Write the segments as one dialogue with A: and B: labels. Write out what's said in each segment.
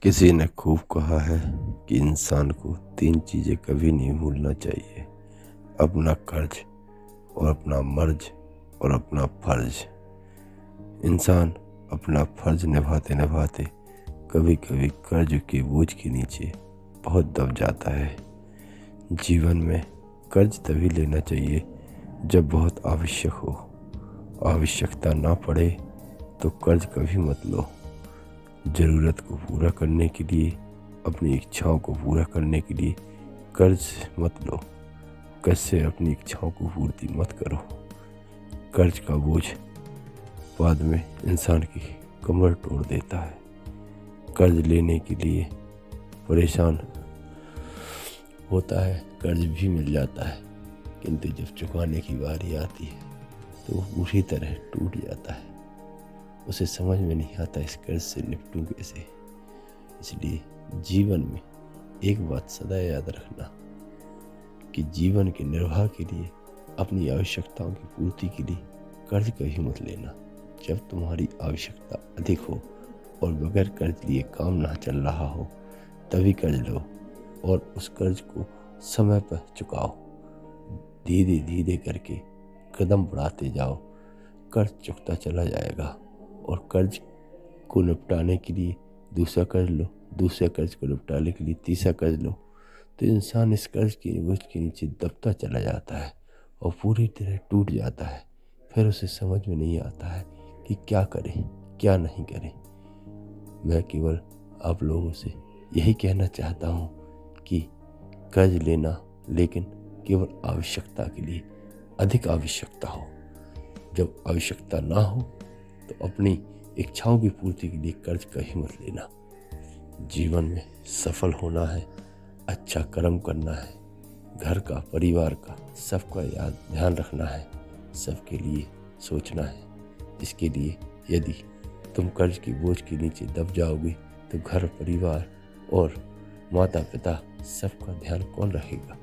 A: किसी ने खूब कहा है कि इंसान को 3 चीज़ें कभी नहीं भूलना चाहिए। अपना कर्ज और अपना मर्ज और अपना फर्ज। इंसान अपना फर्ज निभाते निभाते कभी कभी कर्ज के बोझ के नीचे बहुत दब जाता है। जीवन में कर्ज तभी लेना चाहिए जब बहुत आवश्यक हो। आवश्यकता ना पड़े तो कर्ज कभी मत लो। ज़रूरत को पूरा करने के लिए, अपनी इच्छाओं को पूरा करने के लिए कर्ज मत लो। कर्ज से अपनी इच्छाओं को पूर्ति मत करो। कर्ज का बोझ बाद में इंसान की कमर तोड़ देता है। कर्ज लेने के लिए परेशान होता है, कर्ज भी मिल जाता है, किंतु जब चुकाने की बारी आती है तो वो बुरी तरह टूट जाता है। उसे समझ में नहीं आता इस कर्ज से निपटूं कैसे। इसलिए जीवन में एक बात सदा याद रखना कि जीवन के निर्वाह के लिए, अपनी आवश्यकताओं की पूर्ति के लिए कर्ज कभी मत लेना। जब तुम्हारी आवश्यकता अधिक हो और बगैर कर्ज लिए काम ना चल रहा हो तभी कर्ज लो और उस कर्ज को समय पर चुकाओ। धीरे धीरे करके कदम बढ़ाते जाओ, कर्ज चुकता चला जाएगा और कर्ज को निपटाने के लिए दूसरा कर्ज लो, दूसरे कर्ज को निपटाने के लिए तीसरा कर्ज लो। तो इंसान इस कर्ज के बोझ के नीचे दबता चला जाता है और पूरी तरह टूट जाता है। फिर उसे समझ में नहीं आता है कि क्या करे क्या नहीं करे। मैं केवल आप लोगों से यही कहना चाहता हूँ कि कर्ज लेना, लेकिन केवल आवश्यकता के लिए। अधिक आवश्यकता हो, जब आवश्यकता ना हो तो अपनी इच्छाओं की पूर्ति के लिए कर्ज कहीं मत लेना। जीवन में सफल होना है, अच्छा कर्म करना है, घर का, परिवार का, सबका ध्यान रखना है, सबके लिए सोचना है। इसके लिए यदि तुम कर्ज के बोझ के नीचे दब जाओगे तो घर, परिवार और माता पिता सबका ध्यान कौन रखेगा।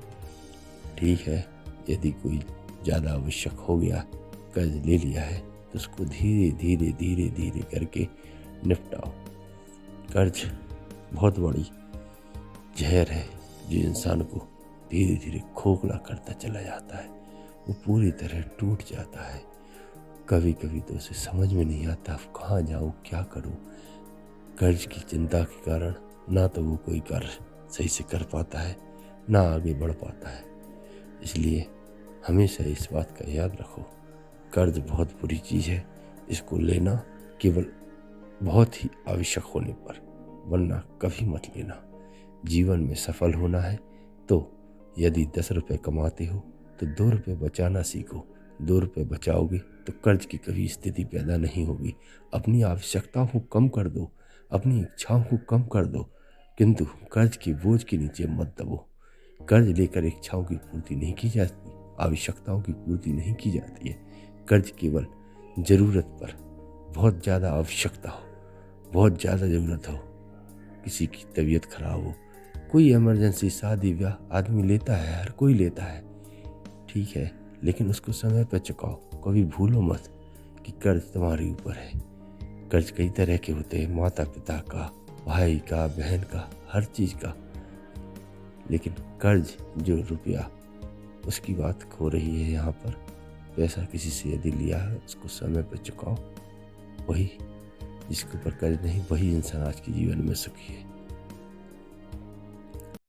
A: ठीक है, यदि कोई ज़्यादा आवश्यक हो गया, कर्ज ले लिया है, तो उसको धीरे धीरे धीरे धीरे करके निपटाओ। कर्ज बहुत बड़ी जहर है जो इंसान को धीरे धीरे खोखला करता चला जाता है। वो पूरी तरह टूट जाता है। कभी कभी तो उसे समझ में नहीं आता अब कहाँ जाऊँ, क्या करूँ। कर्ज की चिंता के कारण ना तो वो कोई कार्य सही से कर पाता है, ना आगे बढ़ पाता है। इसलिए हमेशा इस बात का याद रखो, कर्ज बहुत बुरी चीज़ है। इसको लेना केवल बहुत ही आवश्यक होने पर, वरना कभी मत लेना। जीवन में सफल होना है तो यदि 10 रुपये कमाते हो तो 2 रुपये बचाना सीखो। 2 रुपये बचाओगे तो कर्ज की कभी स्थिति पैदा नहीं होगी। अपनी आवश्यकताओं को कम कर दो, अपनी इच्छाओं को कम कर दो, किंतु कर्ज के बोझ के नीचे मत दबो। कर्ज लेकर इच्छाओं की पूर्ति नहीं की जाती, आवश्यकताओं की पूर्ति नहीं की जाती है। कर्ज केवल ज़रूरत पर, बहुत ज़्यादा आवश्यकता हो, बहुत ज़्यादा ज़रूरत हो, किसी की तबीयत खराब हो, कोई इमरजेंसी, शादी ब्याह आदमी लेता है, हर कोई लेता है, ठीक है, लेकिन उसको समय पर चुकाओ। कभी भूलो मत कि कर्ज तुम्हारे ऊपर है। कर्ज कई तरह के होते हैं, माता पिता का, भाई का, बहन का, हर चीज़ का। लेकिन कर्ज जो रुपया, उसकी बात हो रही है यहाँ पर। पैसा किसी से यदि लिया है उसको समय पर चुकाओ। वही जिसके ऊपर कर्ज नहीं, वही इंसान आज के जीवन में सुखी है।